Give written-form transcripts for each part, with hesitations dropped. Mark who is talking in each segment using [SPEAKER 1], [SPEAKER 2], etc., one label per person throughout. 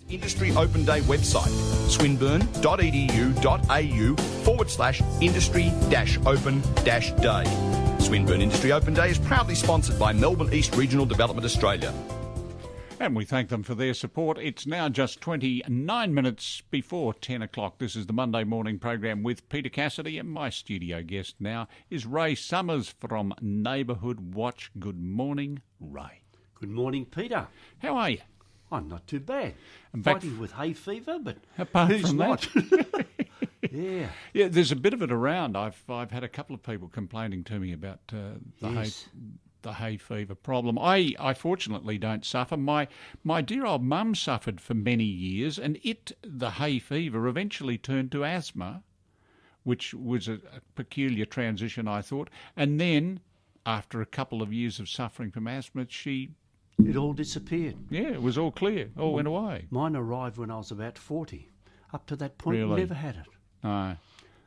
[SPEAKER 1] Industry Open Day website, swinburne.edu.au/industry-open-day. Swinburne Industry Open Day is proudly sponsored by Melbourne East Regional Development Australia.
[SPEAKER 2] And we thank them for their support. It's now just 29 minutes before 10 o'clock. This is the Monday morning program with Peter Cassidy, and my studio guest now is Ray Summers from Neighbourhood Watch. Good morning, Ray.
[SPEAKER 3] Good morning, Peter.
[SPEAKER 2] How are you?
[SPEAKER 3] I'm not too bad.
[SPEAKER 2] In fact,
[SPEAKER 3] fighting with hay fever, but
[SPEAKER 2] apart
[SPEAKER 3] who's
[SPEAKER 2] from
[SPEAKER 3] not?
[SPEAKER 2] that,
[SPEAKER 3] Yeah.
[SPEAKER 2] yeah, there's a bit of it around. I've had a couple of people complaining to me about the hay fever problem. I fortunately don't suffer. My dear old mum suffered for many years, and the hay fever eventually turned to asthma, which was a peculiar transition, I thought. And then, after a couple of years of suffering from asthma,
[SPEAKER 3] It all disappeared.
[SPEAKER 2] yeah, it was all clear, all went away.
[SPEAKER 3] Mine arrived when I was about 40. Up to that point,
[SPEAKER 2] Really?
[SPEAKER 3] never had it.
[SPEAKER 2] No.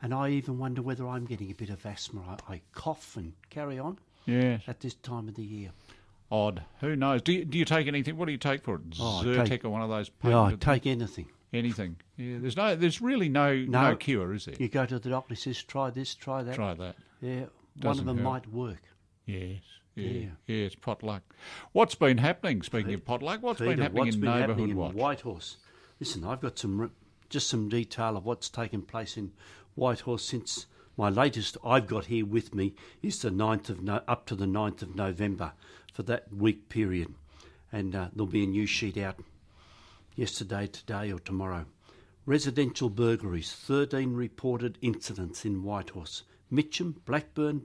[SPEAKER 3] And I even wonder whether I'm getting a bit of asthma. I cough and carry on
[SPEAKER 2] Yeah,
[SPEAKER 3] at this time of the year.
[SPEAKER 2] odd. Who knows? Do you take anything? What do you take for it?
[SPEAKER 3] Oh, I
[SPEAKER 2] Zyrtec
[SPEAKER 3] take-
[SPEAKER 2] or one of those?
[SPEAKER 3] Yeah, I
[SPEAKER 2] patented-
[SPEAKER 3] take anything.
[SPEAKER 2] anything. Yeah, there's really no cure, is there?
[SPEAKER 3] You go to the doctor, he says, try this, try that.
[SPEAKER 2] Try that.
[SPEAKER 3] Yeah, one
[SPEAKER 2] Doesn't
[SPEAKER 3] of them
[SPEAKER 2] help.
[SPEAKER 3] might work.
[SPEAKER 2] Yes. Yeah,
[SPEAKER 3] Yeah.
[SPEAKER 2] it's potluck. What's been happening, speaking of potluck, what's been
[SPEAKER 3] Peter,
[SPEAKER 2] happening
[SPEAKER 3] what's
[SPEAKER 2] in
[SPEAKER 3] been
[SPEAKER 2] Neighbourhood
[SPEAKER 3] happening
[SPEAKER 2] Watch?
[SPEAKER 3] in Whitehorse? Listen, I've got just some detail of what's taken place in Whitehorse since my latest I've got here with me is the up to the 9th of November for that week period. And there'll be a new sheet out yesterday, today or tomorrow. Residential burglaries, 13 reported incidents in Whitehorse. Mitcham, Blackburn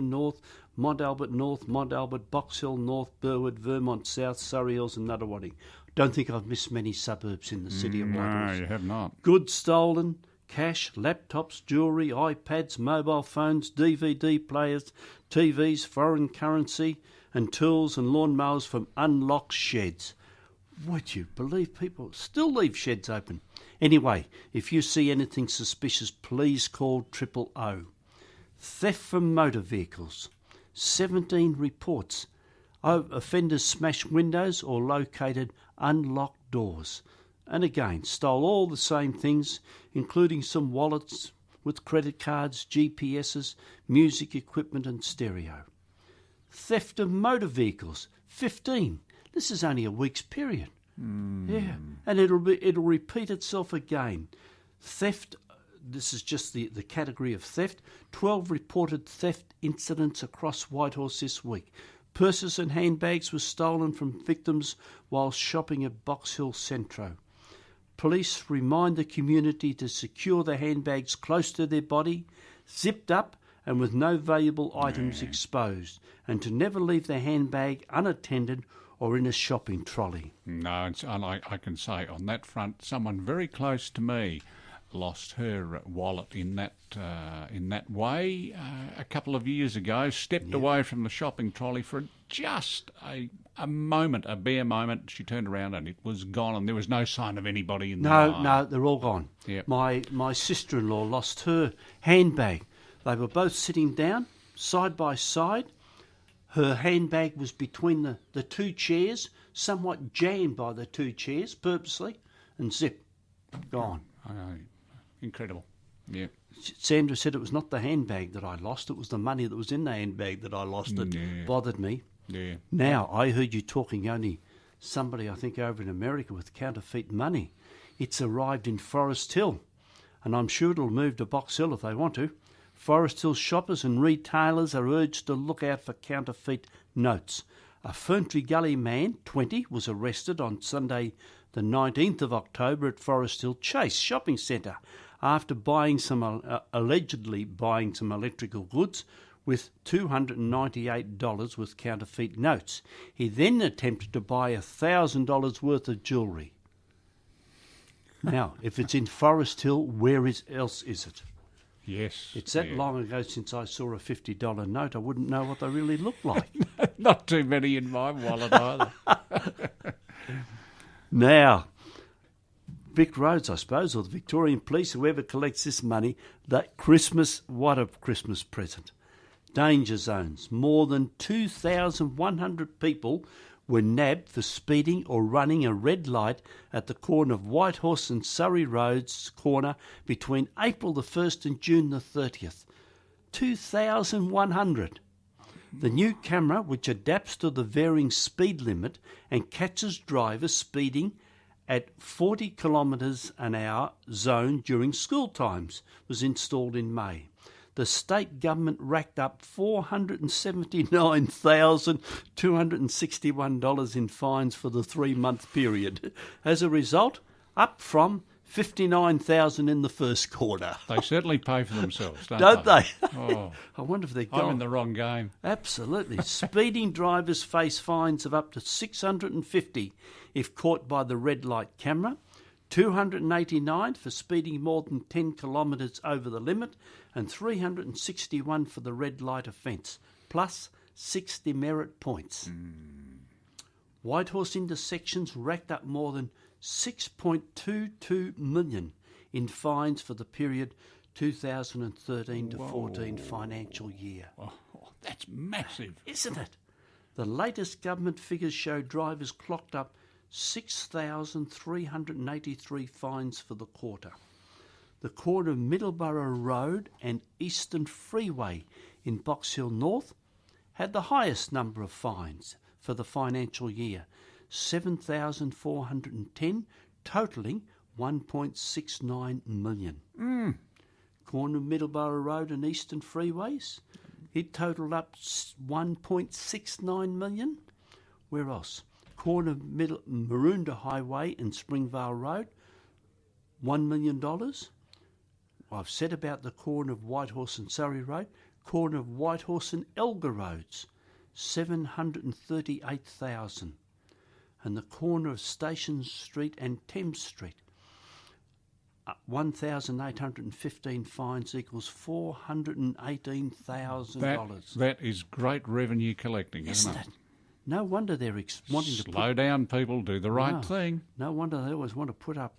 [SPEAKER 3] North, Mont Albert North, Mont Albert, Box Hill North, Burwood, Vermont South, Surrey Hills and Nuttawaddy. Don't think I've missed many suburbs in the city of
[SPEAKER 2] No,
[SPEAKER 3] Whitehorse.
[SPEAKER 2] you have not.
[SPEAKER 3] Goods stolen, cash, laptops, jewellery, iPads, mobile phones, DVD players, TVs, foreign currency and tools and lawnmowers from unlocked sheds. Would you believe people still leave sheds open? Anyway, if you see anything suspicious, please call 000. Theft from motor vehicles. 17 reports. Offenders smashed windows or located unlocked doors. And again, stole all the same things, including some wallets with credit cards, GPSs, music equipment and stereo. Theft of motor vehicles. 15. This is only a week's period. Yeah, and it'll repeat itself again. Theft. This is just the category of theft. 12 reported theft incidents across Whitehorse this week. Purses and handbags were stolen from victims while shopping at Box Hill Centro. Police remind the community to secure the handbags close to their body, zipped up and with no valuable items exposed, and to never leave the handbag unattended or in a shopping trolley.
[SPEAKER 2] No, I can say on that front, someone very close to me lost her wallet in that way a couple of years ago. Stepped away from the shopping trolley for just a moment, a bare moment. She turned around and it was gone, and there was no sign of anybody in the line.
[SPEAKER 3] No, they're all gone.
[SPEAKER 2] Yep.
[SPEAKER 3] My sister-in-law lost her handbag. They were both sitting down, side by side. Her handbag was between the two chairs, somewhat jammed by the two chairs purposely, and zip, gone.
[SPEAKER 2] Incredible. Yeah.
[SPEAKER 3] Sandra said it was not the handbag that I lost, it was the money that was in the handbag that I lost that bothered me.
[SPEAKER 2] Yeah.
[SPEAKER 3] Now, I heard you talking only somebody, I think, over in America with counterfeit money. It's arrived in Forest Hill, and I'm sure it'll move to Box Hill if they want to. Forest Hill shoppers and retailers are urged to look out for counterfeit notes. A Ferntree Gully man, 20, was arrested on Sunday the 19th of October at Forest Hill Chase Shopping Centre after allegedly buying some electrical goods with $298 with counterfeit notes. He then attempted to buy $1,000 worth of jewellery. Now, if it's in Forest Hill, where else is it?
[SPEAKER 2] Yes.
[SPEAKER 3] It's that long ago since I saw a $50 note, I wouldn't know what they really look like.
[SPEAKER 2] Not too many in my wallet either.
[SPEAKER 3] Now, Vic Roads, I suppose, or the Victorian Police, whoever collects this money, that Christmas, what a Christmas present. Danger zones. More than 2,100 people were nabbed for speeding or running a red light at the corner of Whitehorse and Surrey Roads corner between April the 1st and June the 30th. 2,100. The new camera, which adapts to the varying speed limit and catches drivers speeding at 40 kilometres an hour zone during school times, was installed in May. The state government racked up $479,261 in fines for the 3-month period. As a result, up from $59,000 in the first quarter.
[SPEAKER 2] They certainly pay for themselves,
[SPEAKER 3] Don't they?
[SPEAKER 2] Oh,
[SPEAKER 3] I wonder if they're
[SPEAKER 2] I'm
[SPEAKER 3] gone.
[SPEAKER 2] in the wrong game.
[SPEAKER 3] Absolutely. Speeding drivers face fines of up to $650 if caught by the red light camera, $289 for speeding more than 10 kilometres over the limit, and $361 for the red light offence, plus 6 demerit points. Whitehorse intersections racked up more than $6.22 million in fines for the period 2013 to 14 financial year.
[SPEAKER 2] Oh, that's massive.
[SPEAKER 3] Isn't it? The latest government figures show drivers clocked up 6,383 fines for the quarter. The corner of Middleborough Road and Eastern Freeway in Box Hill North had the highest number of fines for the financial year, 7,410, totalling $1.69 million. Corner of Middleborough Road and Eastern Freeways, it totalled up $1.69 million. Where else? Corner of Maroondah Highway and Springvale Road, $1 million. I've said about the corner of Whitehorse and Surrey Road, corner of Whitehorse and Elgar Roads, $738,000. And the corner of Station Street and Thames Street, 1,815 fines equals $418,000.
[SPEAKER 2] That is great revenue collecting, isn't it?
[SPEAKER 3] No wonder they're wanting to
[SPEAKER 2] slow down, people. Do the right thing.
[SPEAKER 3] No wonder they always want to put up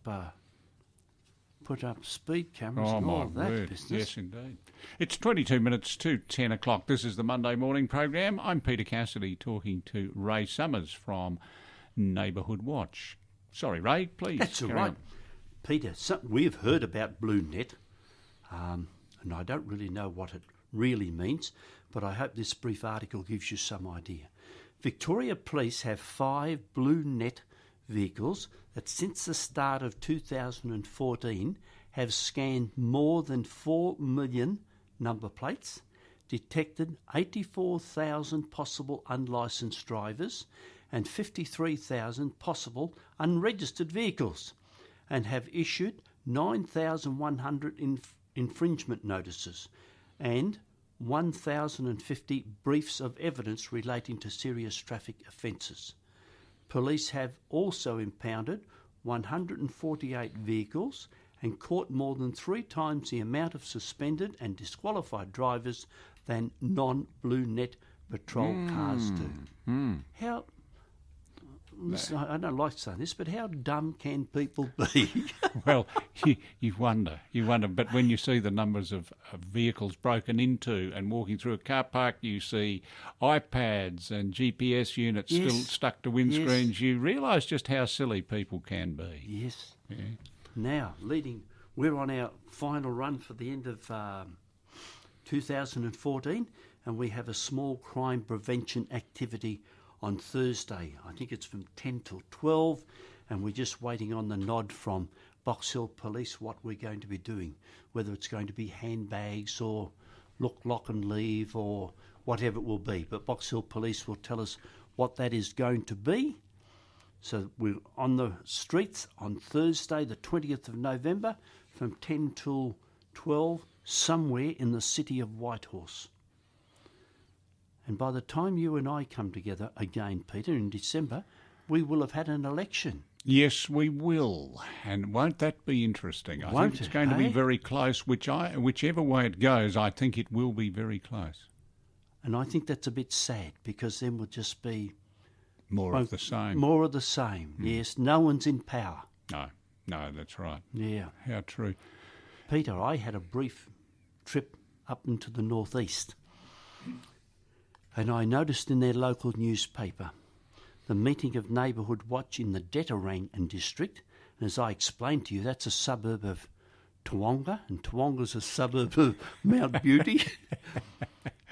[SPEAKER 3] speed cameras and all that
[SPEAKER 2] word.
[SPEAKER 3] business.
[SPEAKER 2] Yes, indeed. It's 22 minutes to 10 o'clock. This is the Monday morning program. I'm Peter Cassidy, talking to Ray Summers from Neighbourhood Watch. Sorry, Ray, please.
[SPEAKER 3] That's all
[SPEAKER 2] carry
[SPEAKER 3] right.
[SPEAKER 2] on.
[SPEAKER 3] Peter, we've heard about BlueNet, and I don't really know what it really means, but I hope this brief article gives you some idea. Victoria Police have 5 BlueNet vehicles that since the start of 2014 have scanned more than 4 million number plates, detected 84,000 possible unlicensed drivers and 53,000 possible unregistered vehicles, and have issued 9,100 infringement notices and 1,050 briefs of evidence relating to serious traffic offences. Police have also impounded 148 vehicles and caught more than 3 times the amount of suspended and disqualified drivers than non-BlueNet patrol cars do. How... I don't like saying this, but how dumb can people be?
[SPEAKER 2] Well, you wonder. But when you see the numbers of vehicles broken into and walking through a car park, you see iPads and GPS units still stuck to windscreens, you realise just how silly people can be.
[SPEAKER 3] Yes.
[SPEAKER 2] Yeah.
[SPEAKER 3] Now, we're on our final run for the end of 2014, and we have a small crime prevention activity on Thursday. I think it's from 10 till 12, and we're just waiting on the nod from Box Hill Police what we're going to be doing, whether it's going to be handbags or lock and leave or whatever it will be. But Box Hill Police will tell us what that is going to be. So we're on the streets on Thursday, the 20th of November, from 10 till 12, somewhere in the city of Whitehorse. And by the time you and I come together again, Peter, in December, we will have had an election.
[SPEAKER 2] Yes, we will. And won't that be interesting? I think it's going to be very close. Whichever way it goes, I think it will be very close.
[SPEAKER 3] And I think that's a bit sad, because then we'll just be...
[SPEAKER 2] More of the same.
[SPEAKER 3] More of the same, yes. No one's in power.
[SPEAKER 2] No, that's right.
[SPEAKER 3] Yeah.
[SPEAKER 2] How true.
[SPEAKER 3] Peter, I had a brief trip up into the northeast, and I noticed in their local newspaper the meeting of Neighbourhood Watch in the Detterang and district. And as I explained to you, that's a suburb of Toowoomba, and Toowoomba's a suburb of Mount Beauty.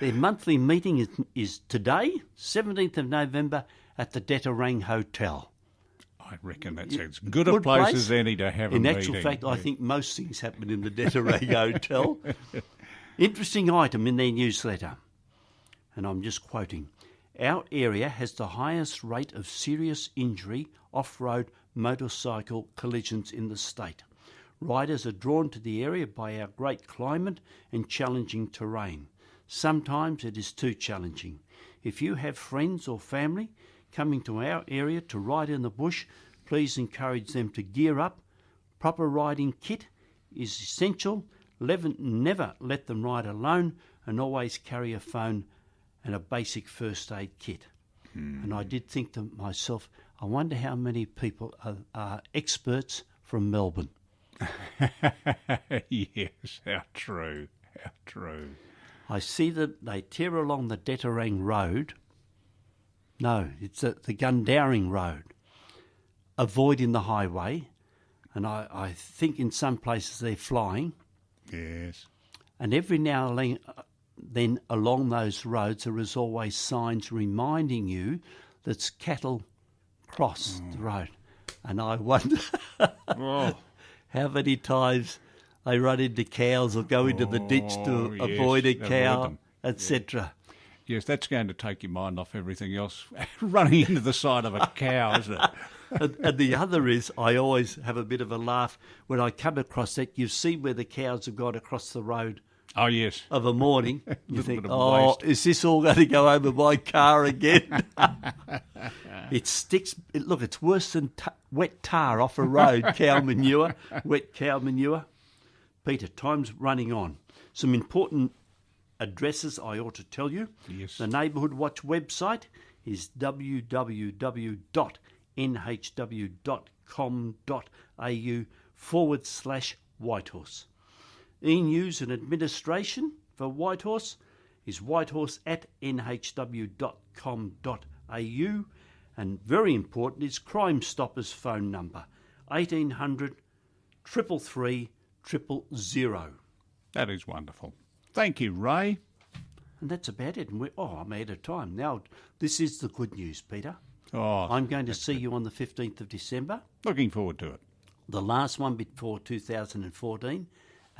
[SPEAKER 3] Their monthly meeting is today, 17th of November, at the Detterang Hotel.
[SPEAKER 2] I reckon that's as good a place as any to have a
[SPEAKER 3] meeting.
[SPEAKER 2] meeting.
[SPEAKER 3] In actual fact, I think most things happen in the Detterang Hotel. Interesting item in their newsletter, and I'm just quoting. Our area has the highest rate of serious injury off-road motorcycle collisions in the state. Riders are drawn to the area by our great climate and challenging terrain. Sometimes it is too challenging. If you have friends or family coming to our area to ride in the bush, please encourage them to gear up. Proper riding kit is essential. Never let them ride alone, and always carry a phone and a basic first aid kit. And I did think to myself, I wonder how many people are experts from Melbourne.
[SPEAKER 2] Yes, how true, how true.
[SPEAKER 3] I see that they tear along the Detterang Road. No, it's the Gundowring Road, avoiding the highway. And I think in some places they're flying.
[SPEAKER 2] Yes.
[SPEAKER 3] And every now and then along those roads there is always signs reminding you that cattle cross the road. And I wonder how many times they run into cows or go into the ditch to avoid a cow, etc.
[SPEAKER 2] Yes, that's going to take your mind off everything else. Running into the side of a cow, isn't it?
[SPEAKER 3] And the other is, I always have a bit of a laugh when I come across that. You see where the cows have got across the road.
[SPEAKER 2] Oh, yes.
[SPEAKER 3] Of a morning. You think,
[SPEAKER 2] waste.
[SPEAKER 3] Is this all going to go over my car again? It sticks. Look, it's worse than wet tar off a road, cow manure, wet cow manure. Peter, time's running on. Some important addresses I ought to tell you.
[SPEAKER 2] Yes.
[SPEAKER 3] The Neighbourhood Watch website is www.nhw.com.au/Whitehorse. E-News and administration for Whitehorse is whitehorse@nhw.com.au, and very important is Crime Stoppers phone number 1800 333 000.
[SPEAKER 2] That is wonderful. Thank you, Ray.
[SPEAKER 3] And that's about it. And I'm out of time. Now, this is the good news, Peter.
[SPEAKER 2] Oh,
[SPEAKER 3] I'm going to see you on the 15th of December,
[SPEAKER 2] looking forward to it.
[SPEAKER 3] the last one before 2014,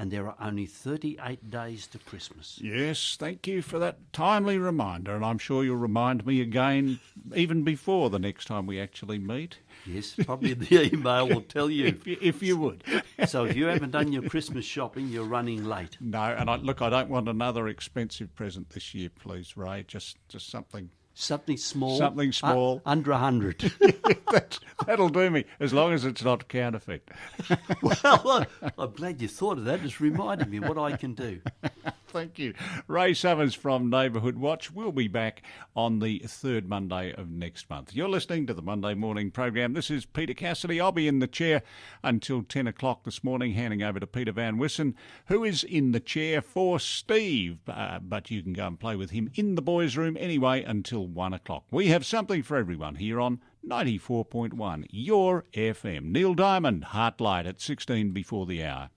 [SPEAKER 3] and there are only 38 days to Christmas.
[SPEAKER 2] Yes, thank you for that timely reminder, and I'm sure you'll remind me again even before the next time we actually meet.
[SPEAKER 3] Yes, probably the email will tell you.
[SPEAKER 2] If you would.
[SPEAKER 3] So if you haven't done your Christmas shopping, you're running late.
[SPEAKER 2] No, and I don't want another expensive present this year, please, Ray. Just something.
[SPEAKER 3] Something small.
[SPEAKER 2] Something small.
[SPEAKER 3] Under 100.
[SPEAKER 2] That'll do me, as long as it's not counterfeit.
[SPEAKER 3] Well, I'm glad you thought of that. It's reminded me what I can do.
[SPEAKER 2] Thank you. Ray Summers from Neighbourhood Watch. We'll be back on the third Monday of next month. You're listening to the Monday morning program. This is Peter Cassidy. I'll be in the chair until 10 o'clock this morning, handing over to Peter Van Wissen, who is in the chair for Steve. But you can go and play with him in the boys' room anyway until 1 o'clock. We have something for everyone here on 94.1, your FM. Neil Diamond, Heartlight at 16 before the hour.